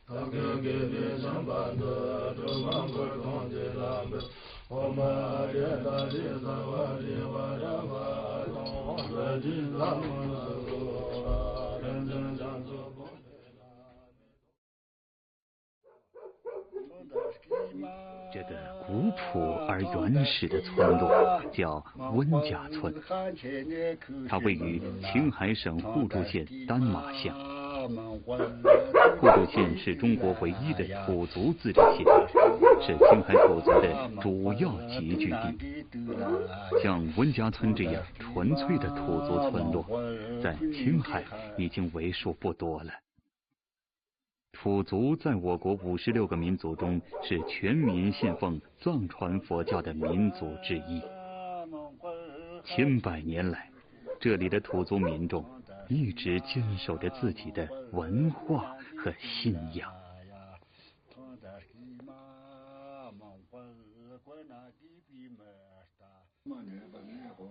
这个古朴而原始的村落叫温家村，它位于青海省互助县丹马乡。互助县是中国唯一的土族自治县，是青海土族的主要集聚地。像温家村这样纯粹的土族村落，在青海已经为数不多了。土族在我国56个民族中是全民信奉藏传佛教的民族之一。千百年来，这里的土族民众一直坚守着自己的文化和信仰。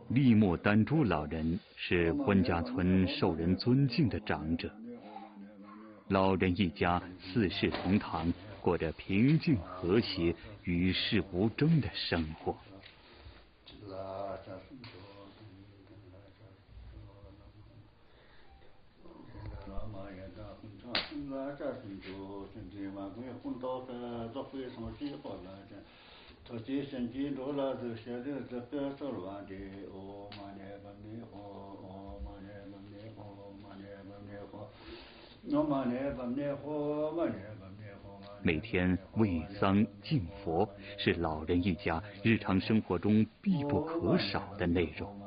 利木丹珠老人是温家村受人尊敬的长者。老人一家四世同堂，过着平静和谐、与世无争的生活。每天喂丧敬佛是老人一家日常生活中必不可少的内容。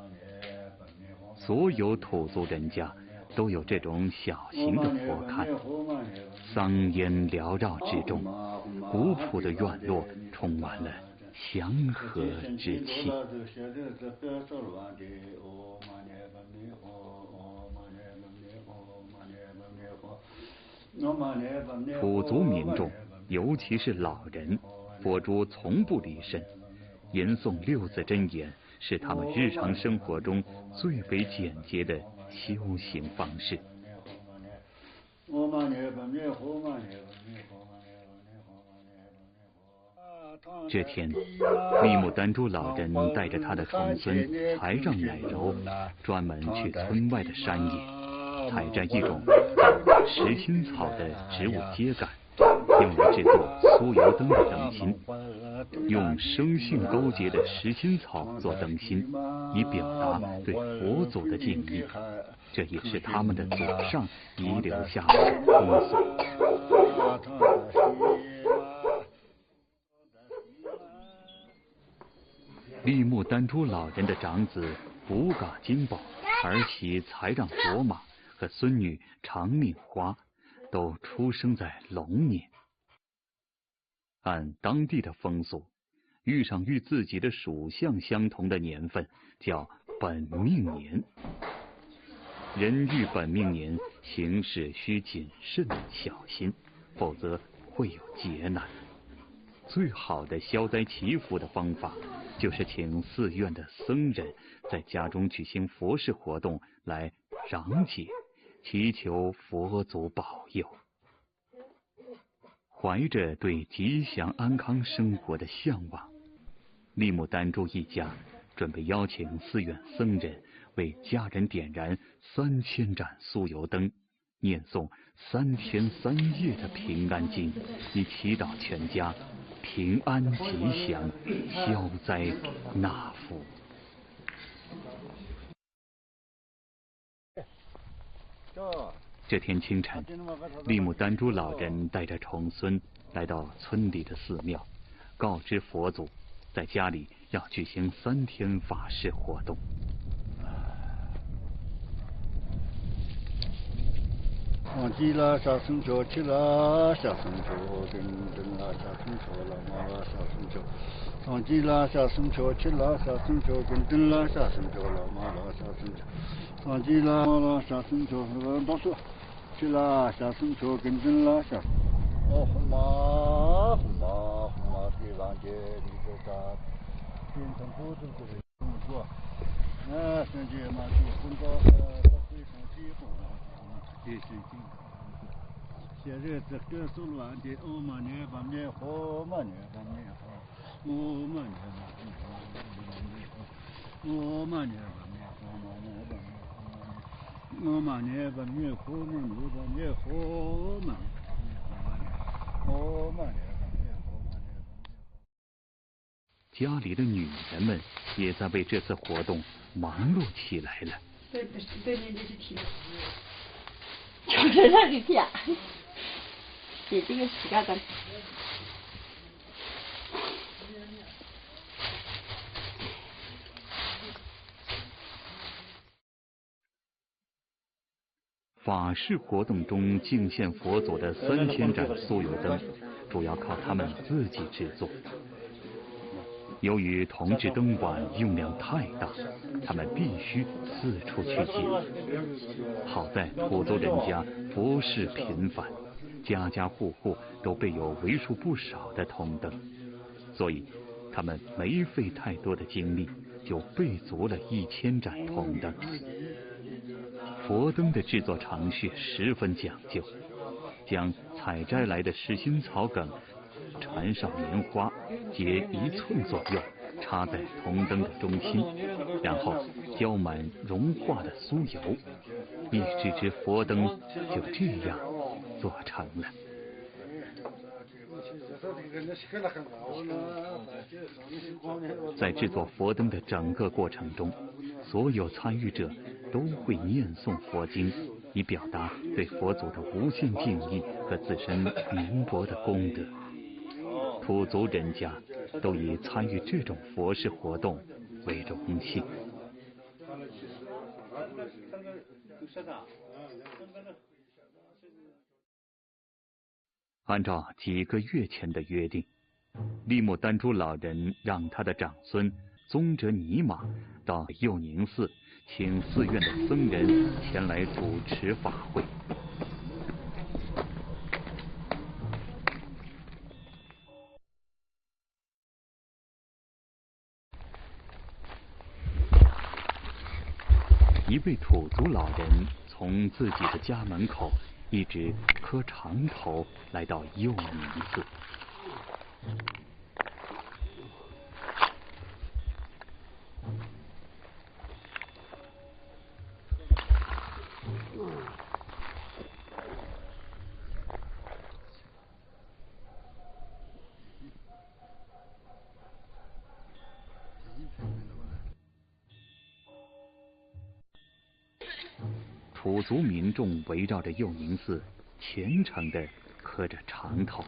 所有土族人家都有这种小型的佛龛，桑烟缭绕之中，古朴的院落充满了祥和之气。土族民众，尤其是老人，佛珠从不离身，吟诵六字真言是他们日常生活中最为简洁的修行方式。这天，利木丹珠老人带着他的重孙才让乃柔，专门去村外的山野，采摘一种叫石心草的植物秸秆，用来制作酥油灯的灯芯。用生性勾结的石心草做灯芯，以表达对佛祖的敬意，这也是他们的祖上遗留下来的风俗。利木丹珠老人的长子卜嘎金宝、儿媳才让卓玛和孙女长命花都出生在龙年。按当地的风俗，遇上与自己的属相相同的年份叫本命年。人遇本命年，行事需谨慎小心，否则会有劫难。最好的消灾祈福的方法，就是请寺院的僧人在家中举行佛事活动来攘解，祈求佛祖保佑。怀着对吉祥安康生活的向往，利木丹珠一家准备邀请寺院僧人为家人点燃3000盏酥油灯，念诵3天3夜的平安经，以祈祷全家平安吉祥，消灾纳福。这天清晨，利木丹珠老人带着重孙来到村里的寺庙，告知佛祖，在家里要举行3天法事活动。忘记了杀生球，去了杀生球，跟了杀生球了，妈了杀生球。忘记了杀生球，去了杀生球，跟了杀生球了，妈了杀生球。忘记了妈了杀生球，到处去了杀生球，跟了杀。哦，红妈，对郎姐，你这个变成不正这个动作，圣洁嘛，就很高的，到非常激动。别生气。些日子歌颂完的欧玛尼巴灭火玛尼巴灭火欧玛尼欧玛尼巴灭欧玛尼巴灭火玛尼巴灭火玛欧玛尼巴灭火玛尼。家里的女人们也在为这次活动忙碌起来了。对，你就提。就是让你提啊，写这个时间的。法事活动中敬献佛祖的3000盏酥油灯，主要靠他们自己制作。由于铜制灯碗用量太大，他们必须四处去借。好在土族人家佛事频繁，家家户户都备有为数不少的铜灯，所以他们没费太多的精力，就备足了1000盏铜灯。佛灯的制作程序十分讲究，将采摘来的实心草梗缠上棉花，结1寸左右，插在铜灯的中心，然后浇满融化的酥油，一只佛灯就这样做成了。在制作佛灯的整个过程中，所有参与者都会念诵佛经，以表达对佛祖的无限敬意和自身绵薄的功德。土族人家都以参与这种佛事活动为荣幸。按照几个月前的约定，利木丹珠老人让他的长孙宗哲尼玛到佑宁寺，请寺院的僧人前来主持法会。一位土族老人从自己的家门口一直磕长头来到佑宁寺。土族民众围绕着佑宁寺，虔诚地磕着长头。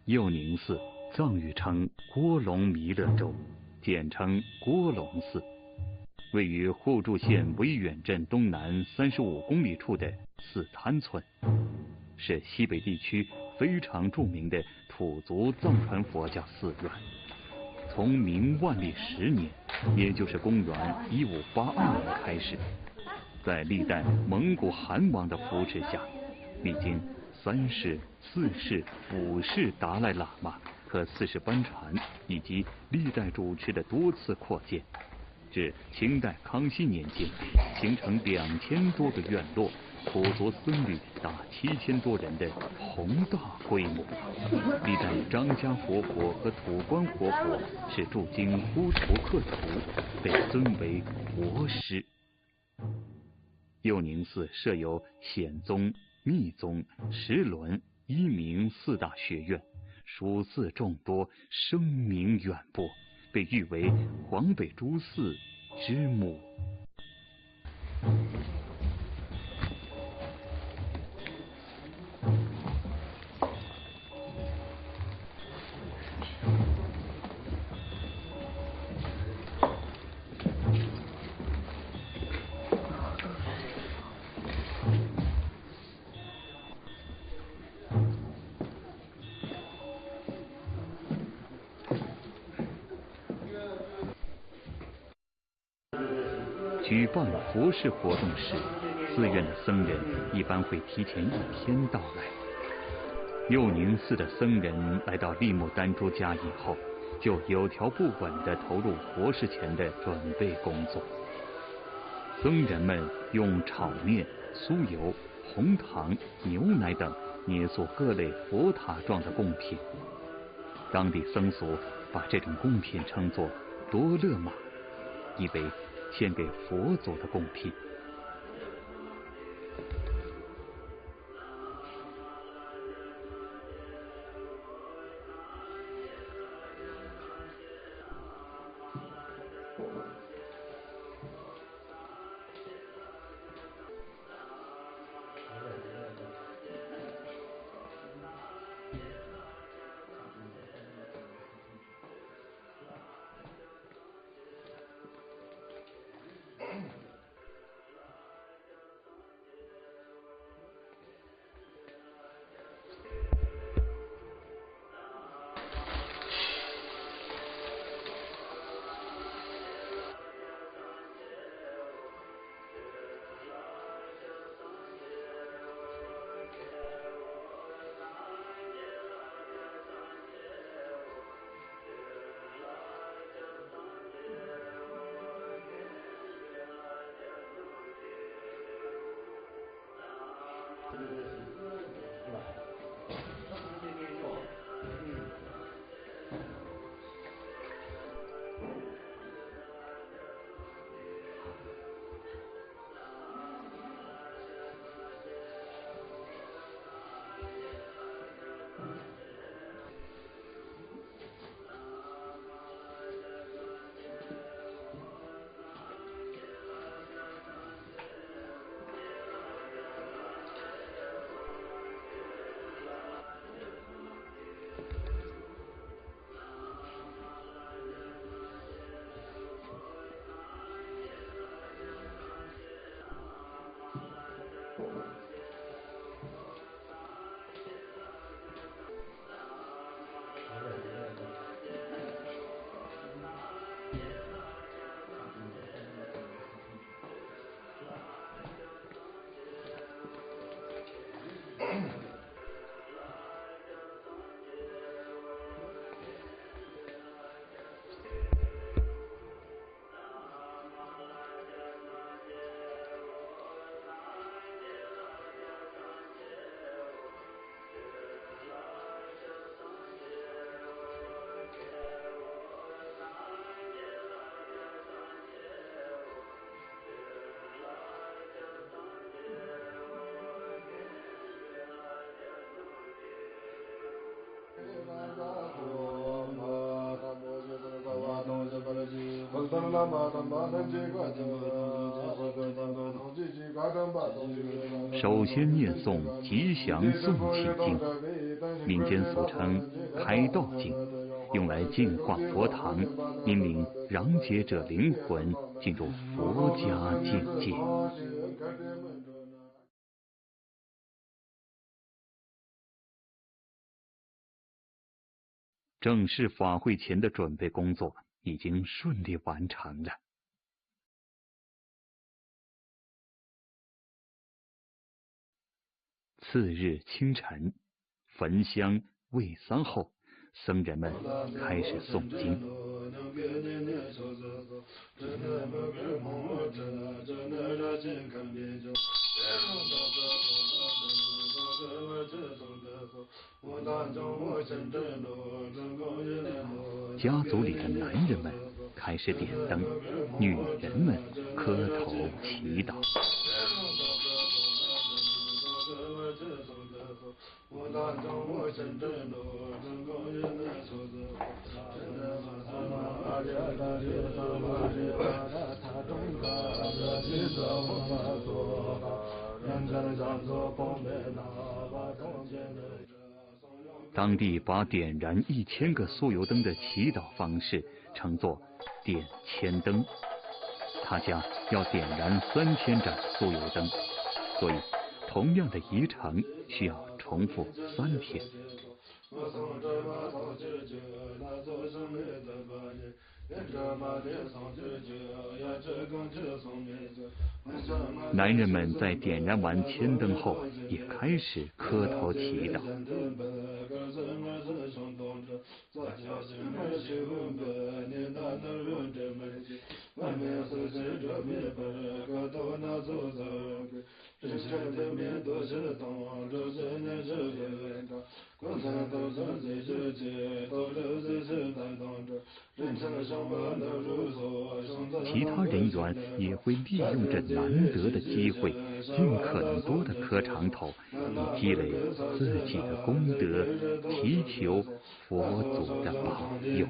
佑宁寺藏语称郭龙弥勒州，简称郭龙寺，位于互助县维远镇东南35公里处的寺滩村，是西北地区非常著名的土族藏传佛教寺院。从明万历10年，也就是公元1582年开始，在历代蒙古汗王的扶持下，历经3世、4世、5世达赖喇嘛和4世班禅以及历代主持的多次扩建，至清代康熙年间，形成2000多个院落，土族僧侣达7000多人的宏大规模。历代张家活佛和土观活佛是驻京呼图克图，被尊为国师。佑宁寺设有显宗、密宗、十轮、一明4大学院，属寺众多，声名远播，被誉为黄北诸寺之母。举办佛事活动时，寺院的僧人一般会提前1天到来。佑宁寺的僧人来到利木丹珠家以后，就有条不紊地投入佛事前的准备工作。僧人们用炒面、酥油、红糖、牛奶等捏塑各类佛塔状的贡品。当地僧俗把这种贡品称作多勒玛，意为献给佛祖的贡品。首先念诵《吉祥颂起经》，民间俗称开道经，用来净化佛堂，引领攘劫者灵魂进入佛家境界。正式法会前的准备工作已经顺利完成了。次日清晨，焚香喂桑后，僧人们开始诵经。家族里的男人们开始点灯，女人们磕头祈祷。当地把点燃1000个酥油灯的祈祷方式称作点千灯，他家要点燃3000盏酥油灯，所以同样的仪程需要重复3天。男人们在点燃完千灯后，也开始磕头祈祷。其他人员也会利用这难得的机会，尽可能多的磕长头，以积累自己的功德，祈求佛祖的保佑。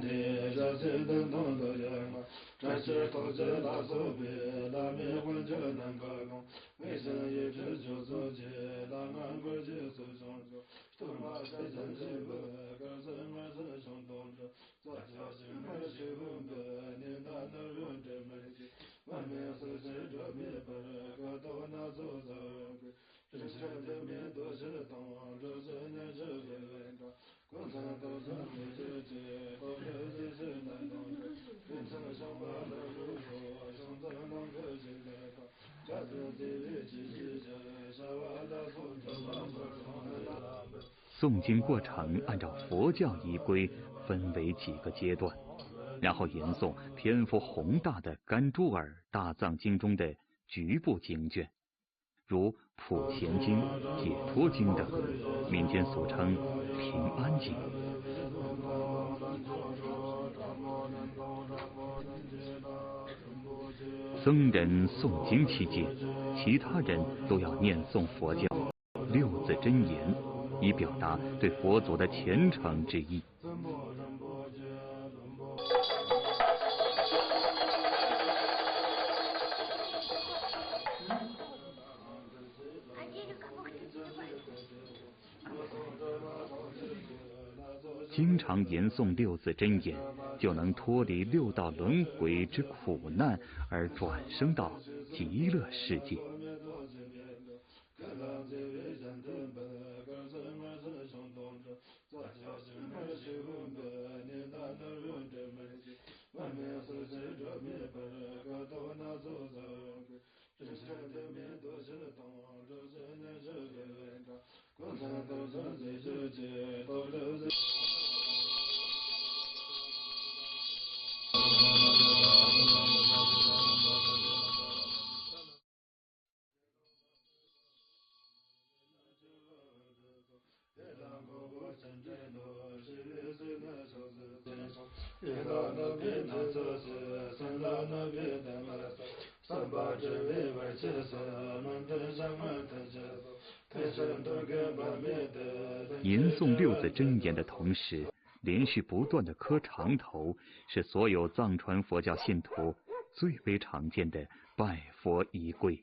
诵经过程按照佛教仪规分为几个阶段，然后吟诵篇幅宏大的甘珠尔大藏经中的局部经卷，如普贤经、解脱经等，民间俗称平安经。僧人诵经期间，其他人都要念诵佛教6字真言，以表达对佛祖的虔诚之意。经常吟诵6字真言，就能脱离6道轮回之苦难，而转生到极乐世界。吟诵6字真言的同时，连续不断的磕长头，是所有藏传佛教信徒最为常见的拜佛仪规。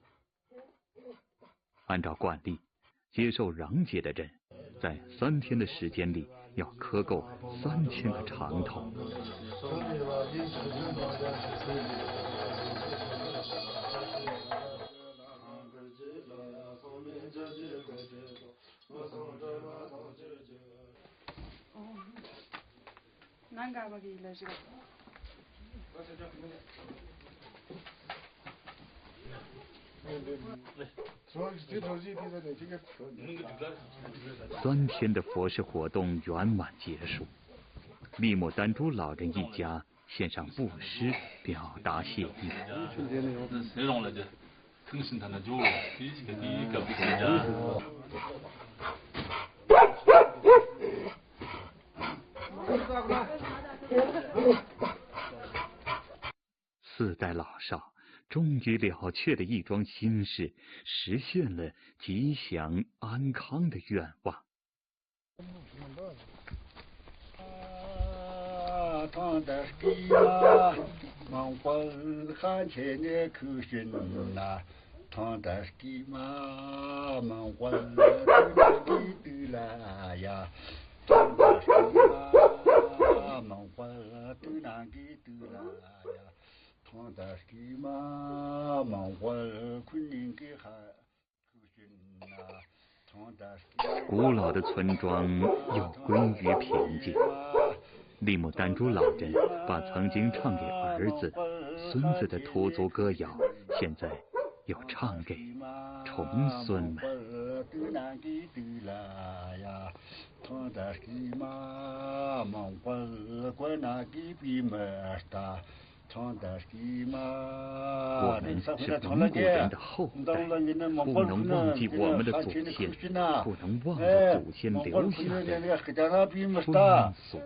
按照惯例，接受壤解的人在3天的时间里要磕够3000个长头。3天的佛事活动圆满结束，密木丹珠老人一家献上布施，表达谢意。4代老少终于了却了一桩心事，实现了吉祥安康的愿望。古老的村庄又归于平静。利木丹珠老人把曾经唱给儿子、孙子的土族歌谣，现在又唱给重孙们。我们是蒙古人的后代，不能忘记我们的祖先，不能忘了祖先留下的风俗。